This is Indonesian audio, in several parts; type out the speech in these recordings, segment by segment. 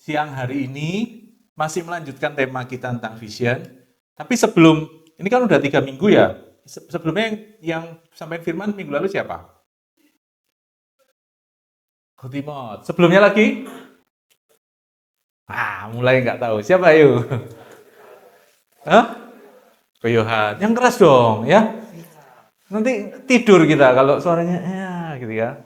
siang hari ini masih melanjutkan tema kita tentang vision. Tapi sebelum, ini kan udah 3 minggu ya. Sebelumnya yang sampaikan firman minggu lalu siapa? Kotimot. Sebelumnya lagi? Mulai nggak tahu. Siapa yuk? Hah? Yohan. Yang keras dong ya. Nanti tidur kita kalau suaranya ya gitu ya.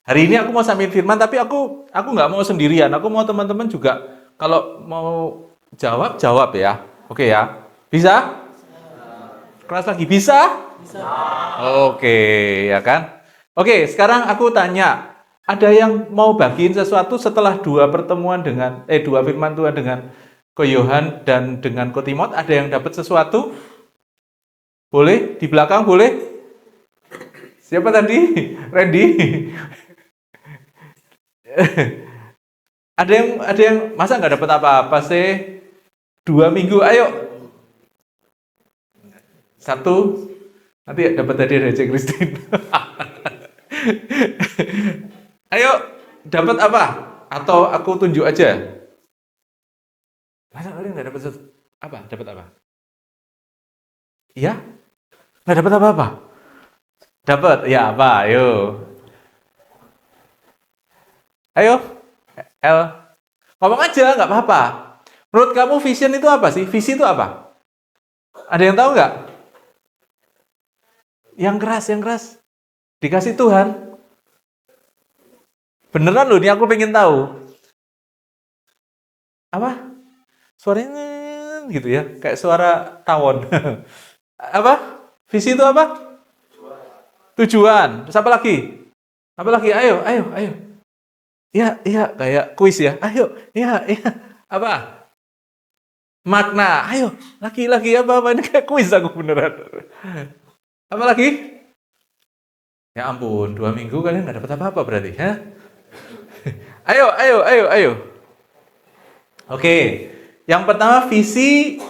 Hari ini aku mau sampaikan firman, tapi aku nggak mau sendirian. Aku mau teman-teman juga kalau mau jawab ya. Oke ya. Bisa? Keras lagi bisa? Bisa. Oke, ya kan? Oke, sekarang aku tanya. Ada yang mau bagiin sesuatu setelah dua firman Tuhan dengan Ko Yohan dan dengan Ko Timot? Ada yang dapat sesuatu? Boleh? Di belakang boleh? Siapa tadi? Randy? Ada yang masa nggak dapat apa-apa sih? 2 minggu, ayo. 1, nanti dapat hadiah dari Cik Christine. Ayo, dapat apa? Atau aku tunjuk aja? Masa kalian nggak dapat apa? Dapat apa? Iya? Nggak dapat apa-apa? Dapat, ya apa? Ayo. Ayo, L. Ngomong aja, nggak apa-apa. Menurut kamu vision itu apa sih? Visi itu apa? Ada yang tahu nggak? Yang keras. Dikasih Tuhan. Beneran loh, ini aku pengen tahu. Apa? Suaranya gitu ya, kayak suara tawon. Apa? Visi itu apa? Tujuan. Terus apa lagi? Apa lagi? Ayo. Iya, kayak kuis ya. Ayo, iya. Apa? Makna. Ayo, lagi apa? Ini kayak kuis aku beneran. Apa lagi? Ya ampun, 2 minggu kalian nggak dapat apa-apa berarti, ha? Ayo. Oke, yang pertama visi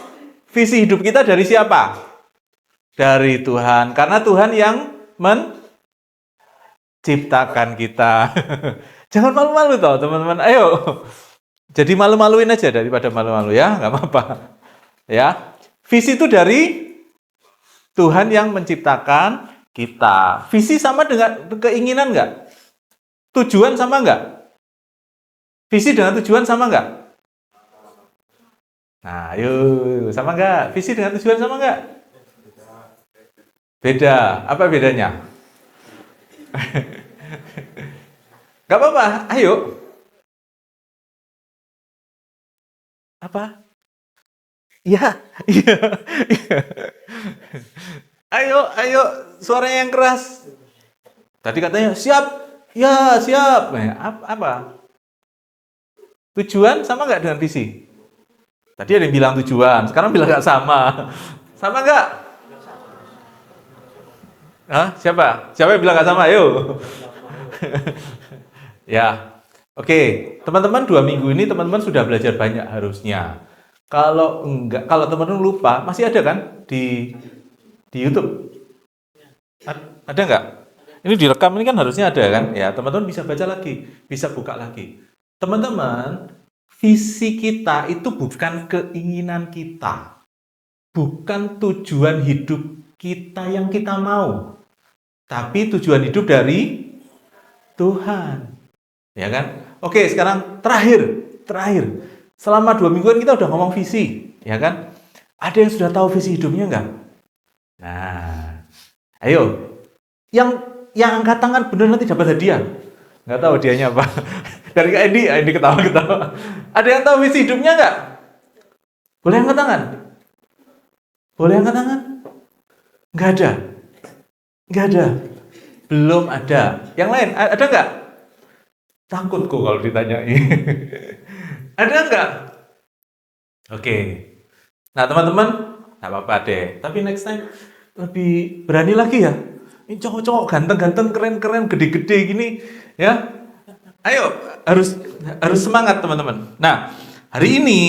hidup kita dari siapa? Dari Tuhan, karena Tuhan yang menciptakan kita. Jangan malu-malu toh teman-teman, ayo. Jadi malu-maluin aja daripada malu-malu ya, nggak apa-apa. Ya, visi itu dari Tuhan yang menciptakan kita. Visi sama dengan keinginan nggak? Tujuan sama nggak? Visi dengan tujuan sama nggak? Nah, yuk, sama nggak? Visi dengan tujuan sama nggak? Beda. Apa bedanya? Gak apa-apa, ayo. Apa? Iya. Ayo, suaranya yang keras. Tadi katanya siap. Ya, siap. Apa? Tujuan sama nggak dengan visi? Tadi ada yang bilang tujuan, sekarang bilang nggak sama. Sama nggak? Hah? Siapa yang bilang nggak sama? Ayo. Ya, oke. Teman-teman 2 minggu ini teman-teman sudah belajar banyak harusnya. Kalau teman-teman lupa, masih ada kan di YouTube? Ada nggak? Ini direkam ini kan harusnya ada kan? Ya, teman-teman bisa baca lagi, bisa buka lagi. Teman-teman, visi kita itu bukan keinginan kita. Bukan tujuan hidup kita yang kita mau. Tapi tujuan hidup dari Tuhan. Ya kan? Oke, sekarang terakhir. Selama 2 mingguan kita udah ngomong visi, ya kan? Ada yang sudah tahu visi hidupnya nggak? Nah, ayo. Yang angkat tangan bener nanti dapat hadiah. Nggak tahu hadiahnya apa. Dari Kak Edi ketawa. Ada yang tahu visi hidupnya nggak? Boleh angkat tangan? Nggak ada. Belum ada. Yang lain, ada nggak? Takut kok kalau ditanyain. Ada nggak? Oke. Nah teman-teman, nggak apa-apa deh. Tapi next time lebih berani lagi ya. Ini cowok-cowok ganteng-ganteng, keren-keren, gede-gede gini, ya. Ayo, harus semangat teman-teman. Nah, hari ini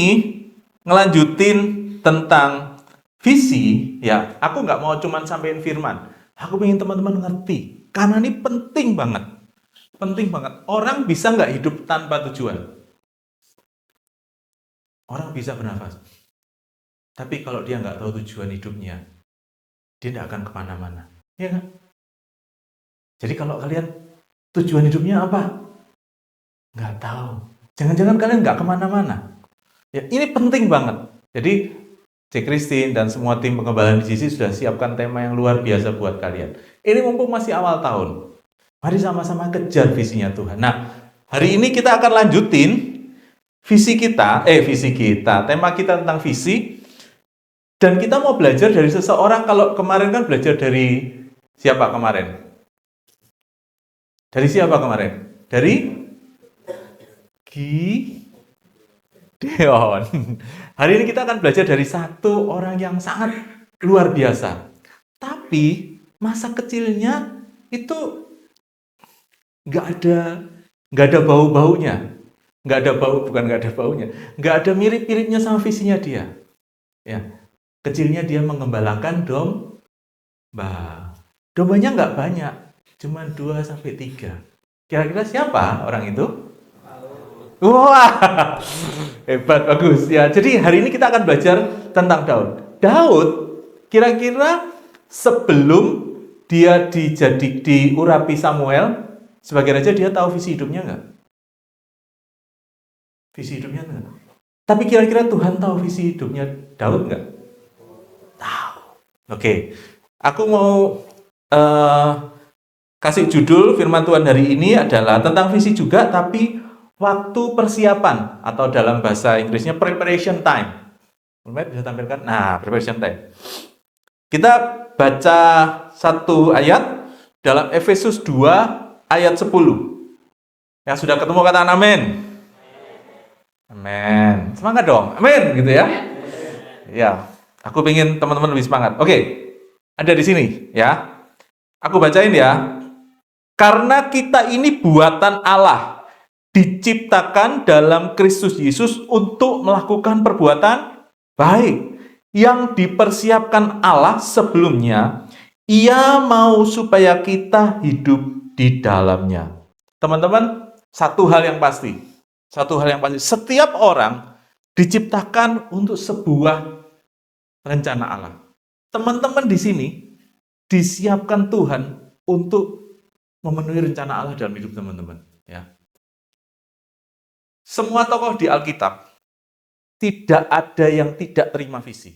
ngelanjutin tentang visi, ya. Aku nggak mau cuman sampein firman. Aku pengen teman-teman ngerti, karena ini penting banget. Orang bisa nggak hidup tanpa tujuan? Orang bisa bernafas. Tapi kalau dia nggak tahu tujuan hidupnya, dia nggak akan kemana-mana. Ya kan? Jadi kalau kalian tujuan hidupnya apa? Nggak tahu. Jangan-jangan kalian nggak kemana-mana. Ya, ini penting banget. Jadi, C. Christine dan semua tim pengembalaan di GC sudah siapkan tema yang luar biasa buat kalian. Ini mumpung masih awal tahun. Mari sama-sama kejar visinya Tuhan. Nah, hari ini kita akan lanjutin visi kita, tema kita tentang visi. Dan kita mau belajar dari seseorang. Kalau kemarin kan belajar dari siapa kemarin? Dari siapa kemarin? Dari Gideon. Hari ini kita akan belajar dari satu orang yang sangat luar biasa. Tapi masa kecilnya itu nggak ada bau-baunya. Nggak ada mirip-miripnya sama visinya dia. Ya, kecilnya dia mengembalakan domba. Dombanya nggak banyak, cuma 2-3. Kira-kira siapa orang itu? Wah, hebat, bagus ya. Jadi hari ini kita akan belajar tentang Daud. Daud, kira-kira sebelum dia diurapi Samuel sebagai raja, dia tahu visi hidupnya nggak? Visi hidupnya nggak? Tapi kira-kira Tuhan tahu visi hidupnya Daud nggak? Tahu. Oke, aku mau kasih judul firman Tuhan hari ini adalah tentang visi juga, tapi waktu persiapan, atau dalam bahasa Inggrisnya preparation time. Bisa tampilkan? Nah, preparation time. Kita baca satu ayat dalam Efesus 2 ayat 10. Yang sudah ketemu katakan amin. Amin. Semangat dong. Amin gitu ya. Ya, aku ingin teman-teman lebih semangat. Oke. Ada di sini ya. Aku bacain ya. Karena kita ini buatan Allah, diciptakan dalam Kristus Yesus untuk melakukan perbuatan baik yang dipersiapkan Allah sebelumnya. Ia mau supaya kita hidup di dalamnya. Teman-teman, satu hal yang pasti, setiap orang diciptakan untuk sebuah rencana Allah. Teman-teman di sini disiapkan Tuhan untuk memenuhi rencana Allah dalam hidup teman-teman. Ya. Semua tokoh di Alkitab tidak ada yang tidak terima visi.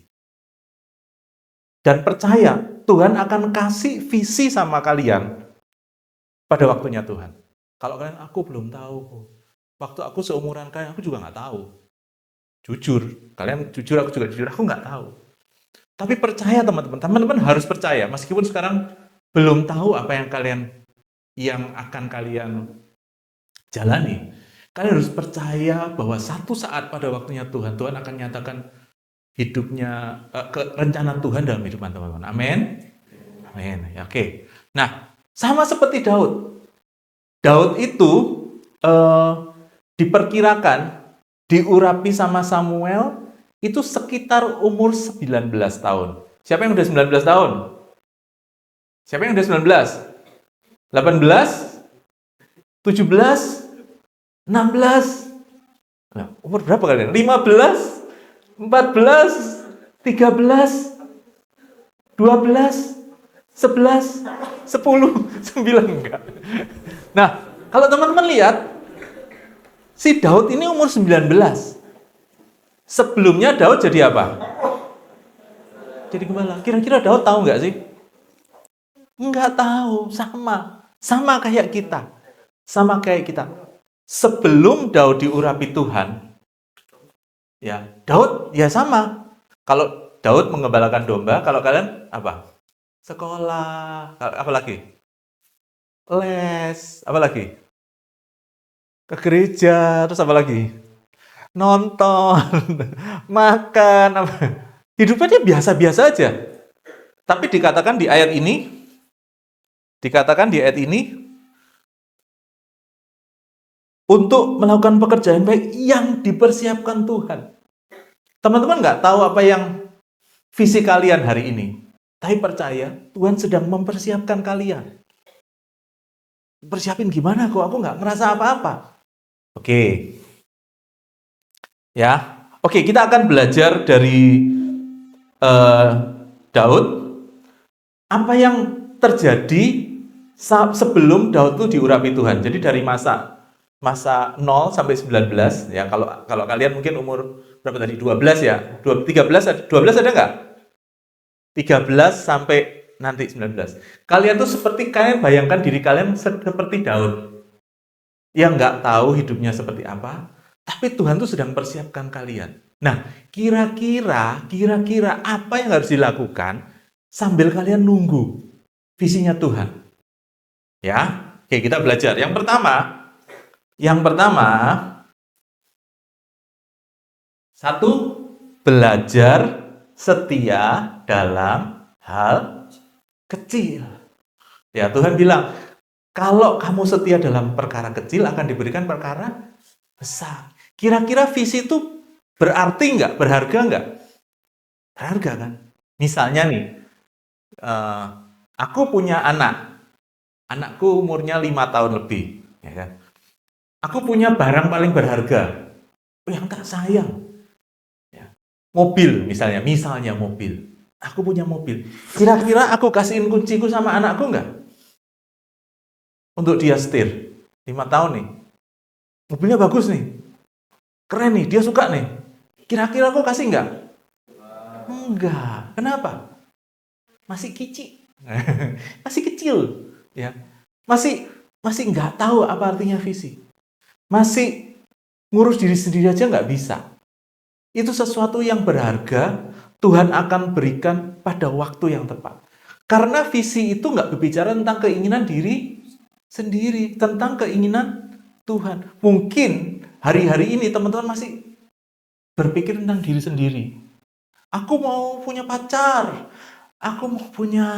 Dan percaya Tuhan akan kasih visi sama kalian pada waktunya Tuhan. Kalau kalian, aku belum tahu. Waktu aku seumuran kalian, aku juga nggak tahu. Jujur, kalian jujur, aku juga jujur, aku nggak tahu. Tapi percaya teman-teman harus percaya. Meskipun sekarang belum tahu apa yang akan kalian jalani. Kalian harus percaya bahwa satu saat pada waktunya Tuhan akan nyatakan hidupnya, rencana Tuhan dalam hidup teman-teman. Amin. Amin. Ya, oke. Nah, sama seperti Daud. Daud itu diperkirakan diurapi sama Samuel itu sekitar umur 19 tahun. Siapa yang udah 19 tahun? Siapa yang udah 19? 18? 17? 16? Nah, umur berapa kalian? 15? 14? 13? 12? 11? 10? 9? Enggak. Nah, kalau teman-teman lihat, si Daud ini umur 19. Sebelumnya Daud jadi apa? Jadi gembala. Kira-kira Daud tahu nggak sih? Nggak tahu. Sama kayak kita. Sebelum Daud diurapi Tuhan, ya Daud ya sama. Kalau Daud mengembalakan domba, kalau kalian apa? Sekolah. Apa lagi? Les. Apa lagi? Ke gereja. Terus apa lagi? Nonton, makan, hidupnya dia biasa-biasa aja. Tapi dikatakan di ayat ini, untuk melakukan pekerjaan baik yang dipersiapkan Tuhan. Teman-teman nggak tahu apa yang visi kalian hari ini, tapi percaya Tuhan sedang mempersiapkan kalian. Persiapin gimana kok? Aku nggak ngerasa apa-apa. Oke. Ya, Oke, kita akan belajar dari Daud. Apa yang terjadi sebelum Daud itu diurapi Tuhan. Jadi dari masa 0 sampai 19 ya, kalau kalian mungkin umur berapa tadi? 12 ya. 12 ada nggak? 13 sampai nanti 19. Kalian tuh kalian bayangkan diri kalian seperti Daud. Yang nggak tahu hidupnya seperti apa, tapi Tuhan tuh sedang persiapkan kalian. Nah, kira-kira apa yang harus dilakukan sambil kalian nunggu visinya Tuhan? Ya, oke, kita belajar. Yang pertama, satu, belajar setia dalam hal kecil. Ya, Tuhan bilang, kalau kamu setia dalam perkara kecil akan diberikan perkara besar. Kira-kira visi itu berarti nggak? Berharga nggak? Berharga kan? Misalnya nih, aku punya anakku umurnya 5 tahun lebih, ya kan? Aku punya barang paling berharga yang tak sayang, ya. Mobil misalnya mobil. Aku punya mobil. Kira-kira aku kasihin kunciku sama anakku nggak? Untuk dia setir. 5 tahun nih. Mobilnya bagus nih. Keren nih, dia suka nih. Kira-kira aku kasih nggak? Enggak. Kenapa? Masih kicik. Masih kecil, ya. Masih nggak tahu apa artinya visi. Masih ngurus diri sendiri aja nggak bisa. Itu sesuatu yang berharga, Tuhan akan berikan pada waktu yang tepat. Karena visi itu nggak berbicara tentang keinginan diri sendiri, tentang keinginan Tuhan. Mungkin hari-hari ini teman-teman masih berpikir tentang diri sendiri. Aku mau punya pacar, aku mau punya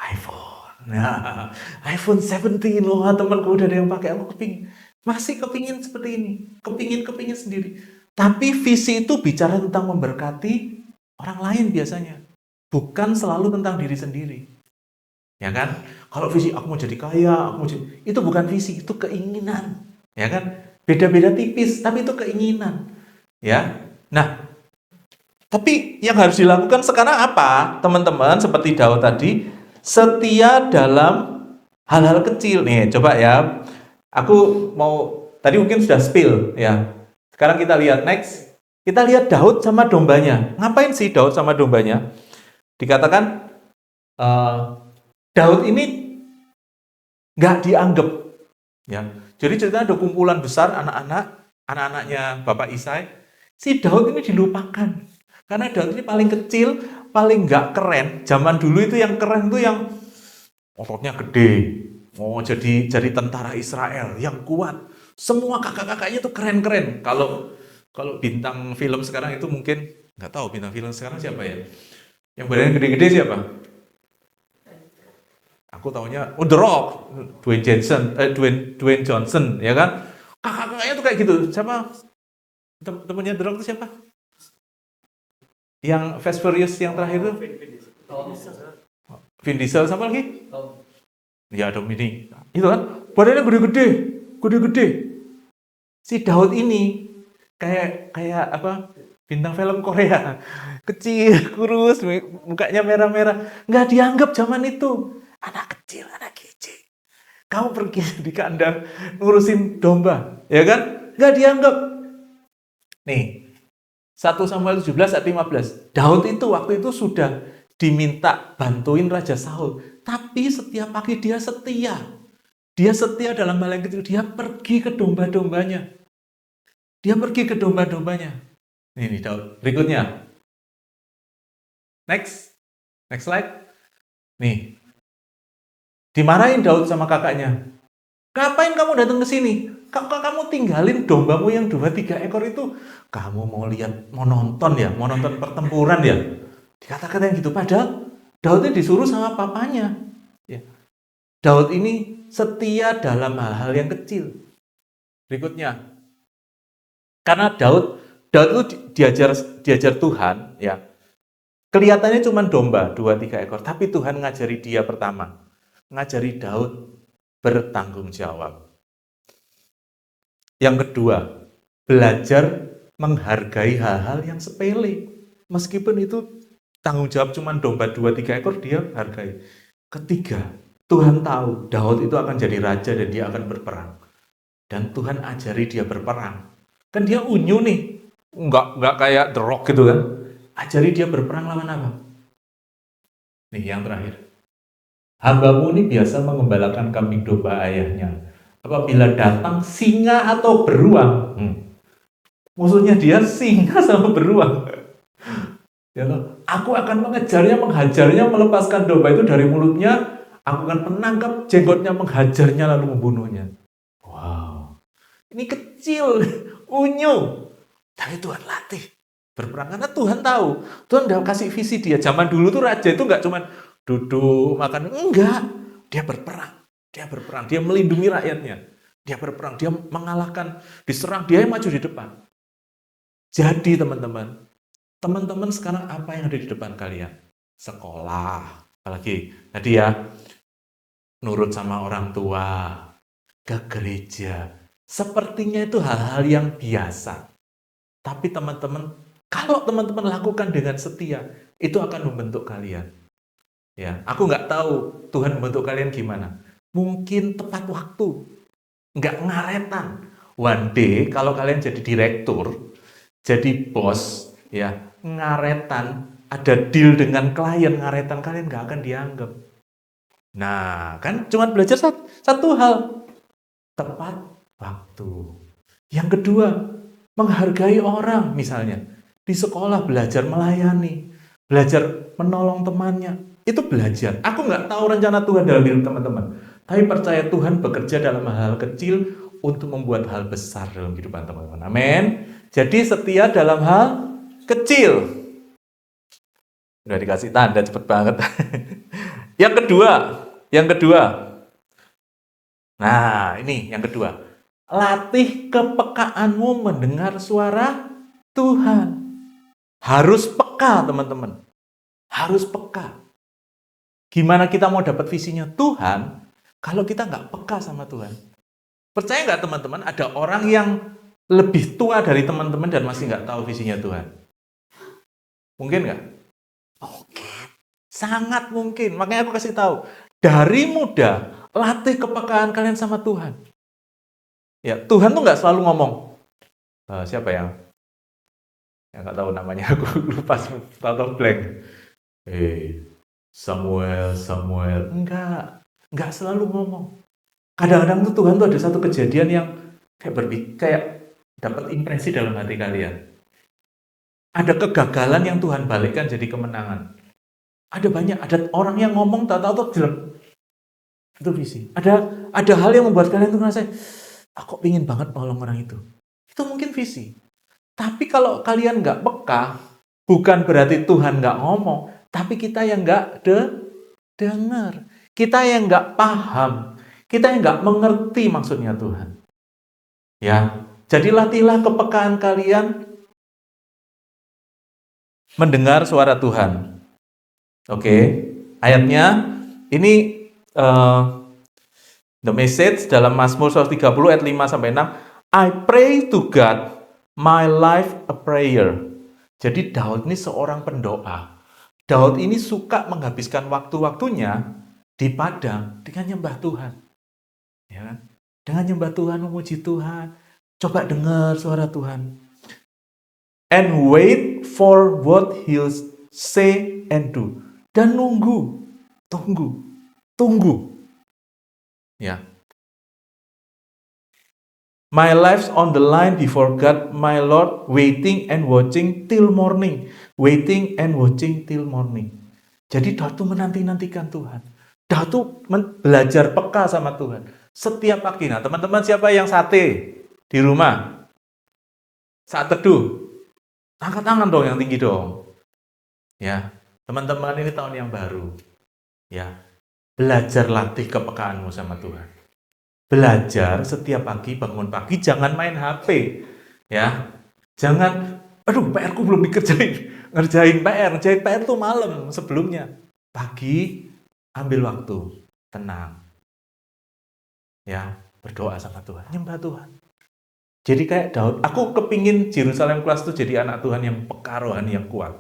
iPhone. Nah, iPhone 17 loh, temanku udah ada yang pakai, aku masih kepingin seperti ini, kepingin sendiri. Tapi visi itu bicara tentang memberkati orang lain biasanya, bukan selalu tentang diri sendiri. Ya kan? Kalau visi aku mau jadi kaya, itu bukan visi, itu keinginan. Ya kan? Beda-beda tipis, tapi itu keinginan. Ya. Nah, tapi yang harus dilakukan sekarang apa? Teman-teman, seperti Daud tadi, setia dalam hal-hal kecil. Nih, coba ya. Aku mau, tadi mungkin sudah spill ya. Sekarang kita lihat next. Kita lihat Daud sama dombanya. Ngapain sih Daud sama dombanya? Dikatakan Daud ini nggak dianggap. Ya. Jadi ceritanya ada kumpulan besar anak-anaknya Bapak Isai. Si Daud ini dilupakan. Karena Daud ini paling kecil, paling nggak keren. Zaman dulu itu yang keren itu yang ototnya gede. Mau jadi tentara Israel yang kuat. Semua kakak-kakaknya tuh keren-keren. Kalau bintang film sekarang itu mungkin nggak tahu bintang film sekarang siapa ya. Yang badannya gede-gede siapa? Aku taunya The Rock, Dwayne Johnson, ya kan? Kakak-kakaknya tuh kayak gitu. Siapa? Temennya The Rock itu siapa? Yang Fast Furious yang terakhir itu? Vin Diesel sama lagi? Ya ada ini. Itu kan badannya gede-gede. Si Daud ini kayak apa? Bintang film Korea. Kecil, kurus, mukanya merah-merah. Nggak dianggap zaman itu. Anak kecil, anak kecil. Kamu pergi di kandang ngurusin domba, ya kan? Nggak dianggap. Nih, 1 Samuel 17 ayat 15. Daud itu waktu itu sudah diminta bantuin Raja Saul. Tapi setiap pagi dia setia. Dia setia dalam hal yang kecil. Dia pergi ke domba-dombanya. Ini Daud. Berikutnya. Next slide. Nih. Dimarahin Daud sama kakaknya. Ngapain kamu datang ke sini? Kamu tinggalin dombamu yang 2-3 ekor itu. Kamu mau nonton pertempuran ya? Dikata-katain gitu. Padahal Daud ini disuruh sama papanya. Ya. Daud ini setia dalam hal-hal yang kecil. Berikutnya. Karena Daud itu diajar Tuhan, ya. Kelihatannya cuma domba 2-3 ekor, tapi Tuhan ngajari dia pertama. Ngajari Daud bertanggung jawab. Yang kedua, belajar menghargai hal-hal yang sepele. Meskipun itu tanggung jawab cuma domba 2-3 ekor, dia hargai. Ketiga, Tuhan tahu Daud itu akan jadi raja dan dia akan berperang. Dan Tuhan ajari dia berperang. Kan dia unyu nih, nggak kayak The Rock gitu kan. Ajari dia berperang lawan apa? Nih yang terakhir. Hambamu ini biasa mengembalakan kambing domba ayahnya. Apabila datang singa atau beruang, musuhnya dia singa sama beruang. Ya, aku akan mengejarnya, menghajarnya, melepaskan domba itu dari mulutnya. Aku akan menangkap jenggotnya, menghajarnya, lalu membunuhnya. Wow, ini kecil, unyu. Tapi Tuhan latih berperang karena Tuhan tahu. Tuhan udah kasih visi dia. Zaman dulu tuh raja itu nggak cuma duduk makan, enggak. Dia berperang. Dia berperang. Dia melindungi rakyatnya. Dia berperang. Dia mengalahkan, diserang. Dia yang maju di depan. Jadi teman-teman sekarang apa yang ada di depan kalian? Sekolah. Apalagi tadi ya, nurut sama orang tua, ke gereja. Sepertinya itu hal-hal yang biasa. Tapi teman-teman, kalau teman-teman lakukan dengan setia, itu akan membentuk kalian. Ya, aku nggak tahu Tuhan membentuk kalian gimana. Mungkin tepat waktu, nggak ngaretan. One day, kalau kalian jadi direktur, jadi bos, ya ngaretan, ada deal dengan klien, ngaretan kalian nggak akan dianggap. Nah, kan cuma belajar satu hal, tepat waktu. Yang kedua, menghargai orang, misalnya di sekolah belajar melayani, belajar menolong temannya, itu belajar. Aku nggak tahu rencana Tuhan dalam hidup teman-teman, tapi percaya Tuhan bekerja dalam hal kecil untuk membuat hal besar dalam kehidupan teman-teman. Amin. Jadi setia dalam hal kecil. Udah dikasih tanda cepet banget. Yang kedua. Nah, ini yang kedua. Latih kepekaanmu mendengar suara Tuhan. Harus peka, teman-teman. Harus peka. Gimana kita mau dapat visinya Tuhan kalau kita nggak peka sama Tuhan? Percaya nggak teman-teman, ada orang yang lebih tua dari teman-teman dan masih nggak tahu visinya Tuhan? Mungkin nggak? Oke. Sangat mungkin. Makanya aku kasih tahu. Dari muda, latih kepekaan kalian sama Tuhan. Ya, Tuhan tuh nggak selalu ngomong. Siapa ya? Ya nggak tahu namanya, aku lupa, tahu blank. Samuel. Nggak selalu ngomong. Kadang-kadang tuh Tuhan tuh ada satu kejadian yang kayak dapat impresi dalam hati kalian. Ada kegagalan yang Tuhan balikkan jadi kemenangan. Ada banyak, ada orang yang ngomong tahu-tahu jelek. Itu visi. Ada hal yang membuat kalian tuh ngerasa, aku pingin banget nolong orang itu. Itu mungkin visi. Tapi kalau kalian nggak peka, bukan berarti Tuhan nggak ngomong, tapi kita yang nggak dengar. Kita yang nggak paham. Kita yang nggak mengerti maksudnya Tuhan. Ya, jadi latihlah kepekaan kalian mendengar suara Tuhan. Oke, ayatnya ini The Message dalam Mazmur 130 ayat 5-6. I pray to God, my life a prayer. Jadi Daud ini seorang pendoa. Daud ini suka menghabiskan waktu-waktunya di padang dengan nyembah Tuhan. Ya kan? Dengan nyembah Tuhan, memuji Tuhan. Coba dengar suara Tuhan. And wait for what he'll say and do. Dan tunggu. Ya. My life's on the line before God, my Lord, waiting and watching till morning. Waiting and watching till morning. Jadi Daud tuh menanti-nantikan Tuhan. Daud tuh belajar peka sama Tuhan. Setiap pagi. Nah, teman-teman siapa yang sate di rumah? Saat teduh. Angkat tangan dong yang tinggi dong. Ya, teman-teman ini tahun yang baru. Ya, belajar latih kepekaanmu sama Tuhan. Belajar setiap pagi, bangun pagi, jangan main HP. Ya, jangan, PR-ku belum dikerjain. Ngerjain PR tuh malam sebelumnya. Pagi, ambil waktu, tenang. Ya, berdoa sama Tuhan, nyembah Tuhan. Jadi kayak Daud, aku kepingin Yerusalem Class itu jadi anak Tuhan yang peka rohani yang kuat.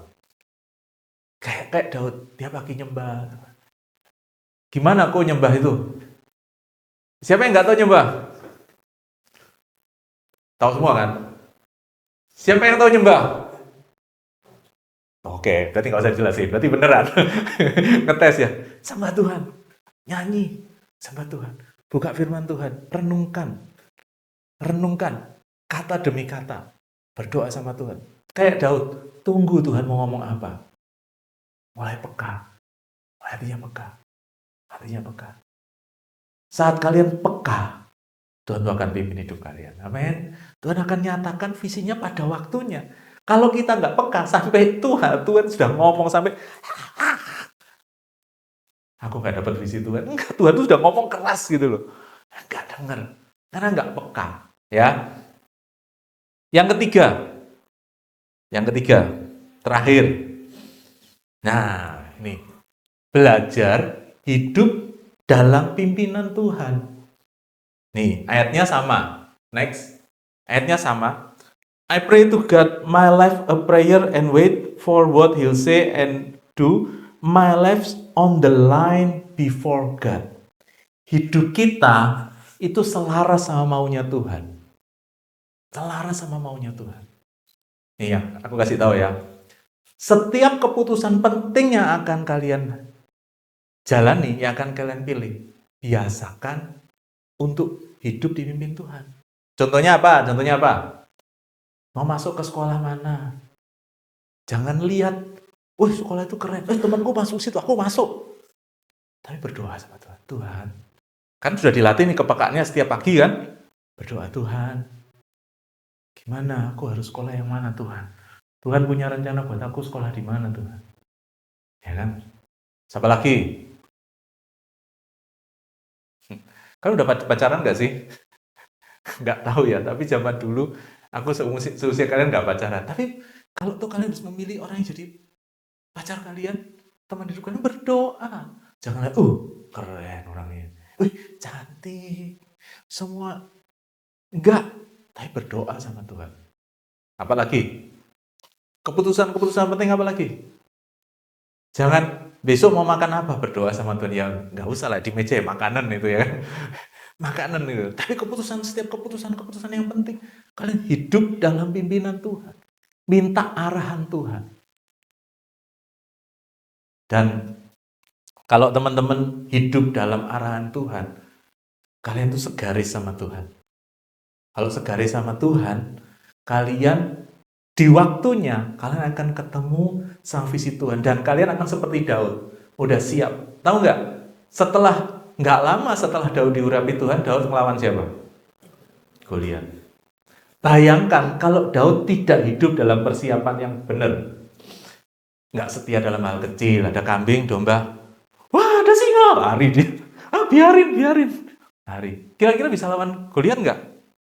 Kayak Daud, dia pagi nyembah. Gimana aku nyembah itu? Siapa yang nggak tahu nyembah? Tahu semua kan? Siapa yang tahu nyembah? Oke, berarti nggak usah dijelasin. Berarti beneran. Ngetes ya. Sembah Tuhan. Nyanyi. Sembah Tuhan. Buka firman Tuhan. Renungkan. Renungkan. Kata demi kata. Berdoa sama Tuhan. Kayak Daud. Tunggu Tuhan mau ngomong apa. Mulai peka. Hatinya peka. Hatinya peka. Saat kalian peka, Tuhan akan pimpin hidup kalian. Amin. Tuhan akan nyatakan visinya pada waktunya. Kalau kita nggak peka sampai Tuhan sudah ngomong sampai aku nggak dapat visi Tuhan. Enggak, Tuhan tuh sudah ngomong keras gitu loh. Nggak denger. Karena nggak peka. Ya. Yang ketiga, terakhir. Nah, ini. Belajar hidup dalam pimpinan Tuhan. Nih, ayatnya sama. Next. Ayatnya sama. I pray to God, my life a prayer and wait for what He'll say and do. My life's on the line before God. Hidup kita itu selaras sama maunya Tuhan. Selaras sama maunya Tuhan. Nih ya, aku kasih tahu ya. Setiap keputusan penting yang akan kalian jalani, yang akan kalian pilih, biasakan untuk hidup dipimpin Tuhan. Contohnya apa? Mau masuk ke sekolah mana? Jangan lihat, wah sekolah itu keren, temanku masuk situ, aku masuk. Tapi berdoa sama Tuhan. Tuhan, kan sudah dilatih nih kepekaannya setiap pagi kan? Berdoa, Tuhan, gimana? Aku harus sekolah yang mana Tuhan? Tuhan punya rencana buat aku sekolah di mana Tuhan? Ya kan? Siapa lagi? Kan udah pacaran nggak sih? Nggak tahu ya, tapi zaman dulu aku seusia kalian nggak pacaran. Tapi kalau tuh kalian harus memilih orang yang jadi pacar kalian, teman hidup kalian, berdoa. Jangan lihat, keren orangnya. Cantik. Semua. Enggak. Tapi berdoa sama Tuhan. Apalagi? Keputusan penting apa lagi? Jangan besok mau makan apa, berdoa sama Tuhan. Ya nggak usah lah, di meja ya, makanan itu ya. Makanan itu. Tapi setiap keputusan yang penting, kalian hidup dalam pimpinan Tuhan. Minta arahan Tuhan. Dan kalau teman-teman hidup dalam arahan Tuhan, kalian tuh segaris sama Tuhan. Kalau segaris sama Tuhan, kalian di waktunya, kalian akan ketemu sama visi Tuhan. Dan kalian akan seperti Daud. Udah siap. Tahu nggak? Nggak lama setelah Daud diurapi Tuhan, Daud melawan siapa? Goliat. Bayangkan kalau Daud tidak hidup dalam persiapan yang benar. Nggak setia dalam hal kecil, ada kambing, domba. Wah, ada singa, lari dia. Biarin. Lari. Kira-kira bisa lawan Goliat nggak?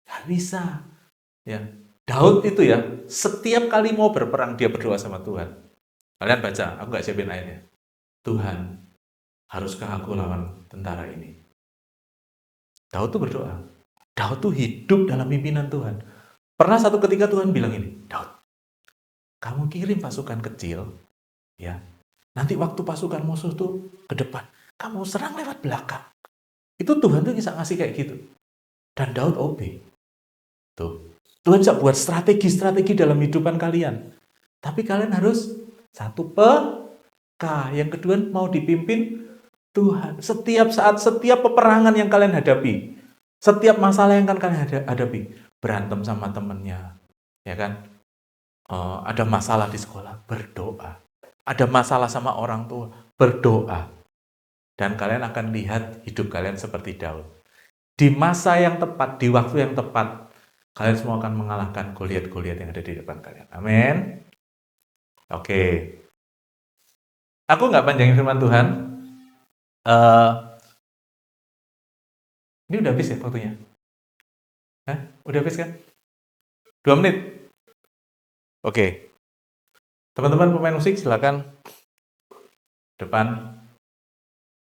Nggak bisa. Ya. Daud itu ya, setiap kali mau berperang, dia berdoa sama Tuhan. Kalian baca, aku nggak siapin ayatnya. Tuhan, haruskah aku lawan tentara ini? Daud tuh berdoa. Daud tuh hidup dalam pimpinan Tuhan. Pernah satu ketika Tuhan bilang ini, Daud, kamu kirim pasukan kecil, ya. Nanti waktu pasukan musuh tuh ke depan, kamu serang lewat belakang. Itu Tuhan tuh bisa ngasih kayak gitu. Dan Daud obey. Tuh. Tuhan bisa buat strategi dalam hidupan kalian. Tapi kalian harus satu peka. Yang kedua mau dipimpin Tuhan. Setiap saat, setiap peperangan yang kalian hadapi, setiap masalah yang kalian hadapi, berantem sama temennya, ya kan? Ada masalah di sekolah, berdoa. Ada masalah sama orang tua, berdoa. Dan kalian akan lihat hidup kalian seperti Daud. Di masa yang tepat, di waktu yang tepat, kalian semua akan mengalahkan Goliat-Goliat yang ada di depan kalian. Amin. Oke. Aku nggak panjangin firman Tuhan. Ini udah habis ya waktunya? Udah habis kan? 2 menit? Oke. Teman-teman pemain musik silakan depan.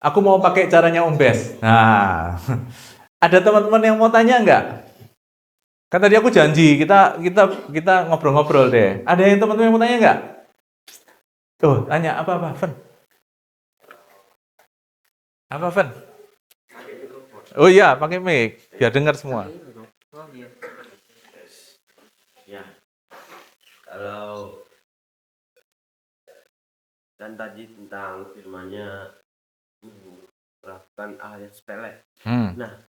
Aku mau pakai caranya Om Bes. Nah, ada teman-teman yang mau tanya nggak? Kan tadi aku janji kita ngobrol-ngobrol deh. Ada yang teman-teman yang mau tanya nggak? Tuh, tanya apa Fen? Apa Fen? Oh iya, pakai mic biar dengar semua. Ya, kalau kan tadi tentang firmannya melakukan hal yang sepele. Nah,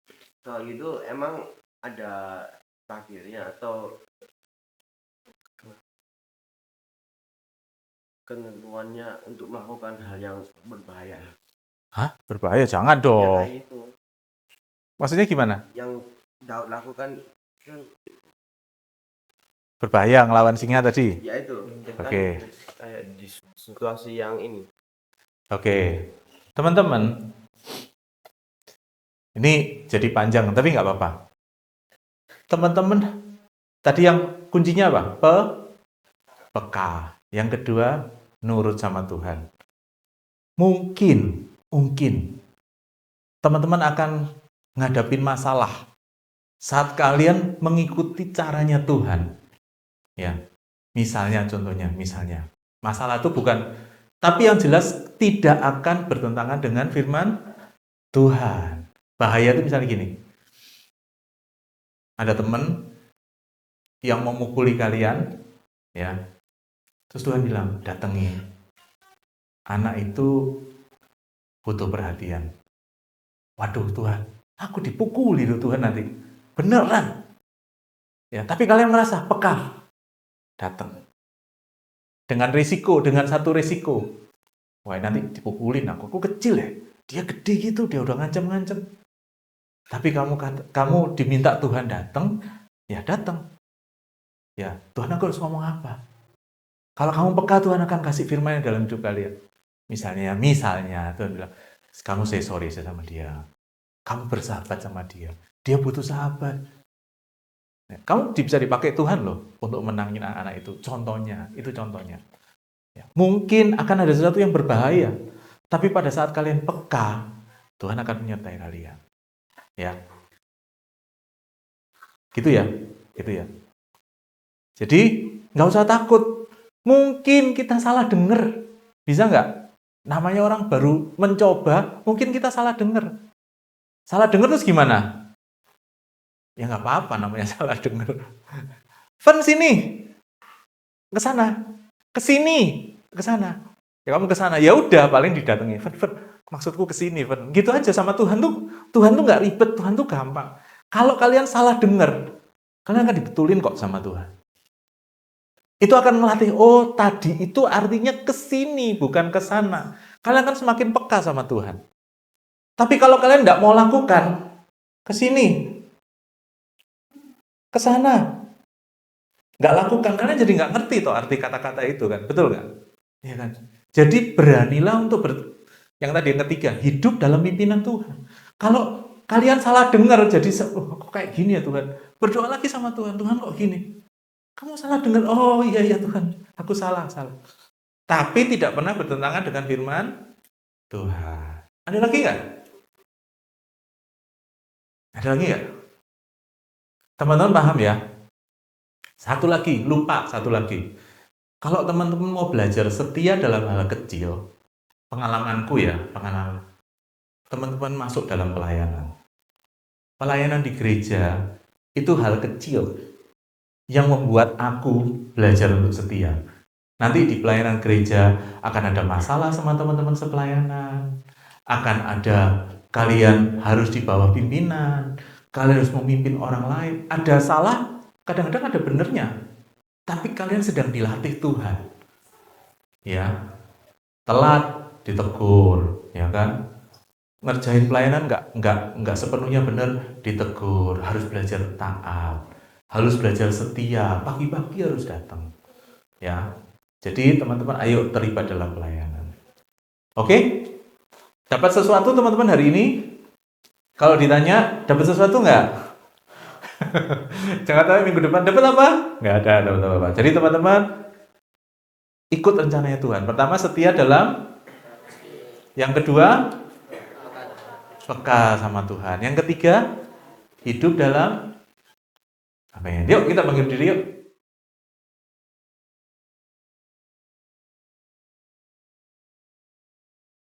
soal itu emang ada takdirnya atau ketentuannya untuk melakukan hal yang berbahaya? Hah? Berbahaya? Jangan Ya dong. kayak itu. Maksudnya gimana? Yang Daud lakukan kan Berbahaya ngelawan singa tadi? ya itu. Oke. Kan kayak di situasi yang ini. Oke. Teman-teman, ini jadi panjang, tapi nggak apa-apa. Teman-teman, tadi yang kuncinya apa? Peka. Yang kedua, nurut sama Tuhan. Mungkin teman-teman akan ngadapin masalah saat kalian mengikuti caranya Tuhan. Ya, contohnya, masalah itu bukan, tapi yang jelas tidak akan bertentangan dengan firman Tuhan. Bahaya itu misalnya gini, ada teman yang memukuli kalian, ya, terus Tuhan bilang, datangi, anak itu butuh perhatian. Waduh Tuhan, aku dipukuli loh Tuhan nanti, beneran. Ya, tapi kalian merasa peka, datang. Dengan satu risiko. Wah nanti dipukulin aku kecil ya. Dia gede gitu, dia udah ngancem-ngancem. Tapi kamu diminta Tuhan datang, ya datang. Ya, Tuhan aku harus ngomong apa? Kalau kamu peka, Tuhan akan kasih firman dalam hidup kalian. Misalnya Tuhan bilang, kamu say sorry sama dia. Kamu bersahabat sama dia. Dia butuh sahabat. Kamu bisa dipakai Tuhan loh untuk menangin anak-anak itu. Itu contohnya. Ya, mungkin akan ada sesuatu yang berbahaya, tapi pada saat kalian peka, Tuhan akan menyertai kalian. Ya, gitu ya. Jadi nggak usah takut. Mungkin kita salah dengar, bisa nggak? Namanya orang baru mencoba, mungkin kita salah dengar. Salah dengar terus gimana? Ya nggak apa-apa, namanya salah dengar. Fen sini, ke sana, ke sini, ke sana. Ya kamu ke sana, ya udah paling didatangi. Fen, maksudku ke sini, Fen. Gitu aja sama Tuhan tuh nggak ribet, Tuhan tuh gampang. Kalau kalian salah dengar, kalian akan dibetulin kok sama Tuhan. Itu akan melatih, oh tadi itu artinya ke sini, bukan ke sana. Kalian akan semakin peka sama Tuhan. Tapi kalau kalian nggak mau lakukan, ke sini, ke sana, nggak lakukan, kalian jadi nggak ngerti toh arti kata-kata itu kan, betul nggak? Ya kan? Jadi beranilah untuk yang tadi yang ketiga, hidup dalam pimpinan Tuhan. Kalau kalian salah dengar, jadi kok kayak gini ya Tuhan, berdoa lagi sama Tuhan, Tuhan kok gini? Kamu salah dengar, oh iya Tuhan, aku salah. Tapi tidak pernah bertentangan dengan firman Tuhan. Ada lagi nggak? Teman-teman paham ya? Satu lagi. Kalau teman-teman mau belajar setia dalam hal kecil, pengalaman teman-teman masuk dalam pelayanan. Pelayanan di gereja itu hal kecil yang membuat aku belajar untuk setia. Nanti di pelayanan gereja akan ada masalah sama teman-teman sepelayanan, akan ada kalian harus di bawah pimpinan, kalian harus memimpin orang lain. Ada salah, kadang-kadang ada benernya, tapi kalian sedang dilatih Tuhan. Ya, telat ditegur, ya kan? Ngerjain pelayanan nggak sepenuhnya benar ditegur, harus belajar taat, harus belajar setia, pagi-pagi harus datang. Ya. Jadi teman-teman ayo terlibat dalam pelayanan. Oke? Dapat sesuatu teman-teman hari ini? Kalau ditanya, dapat sesuatu nggak? Jangan tanya minggu depan, dapat apa? Nggak ada, dapat apa-apa. Jadi teman-teman, ikut rencananya Tuhan. Pertama, setia dalam. Yang kedua, peka sama Tuhan. Yang ketiga, hidup dalam Amin. Yuk kita bangkit berdiri yuk.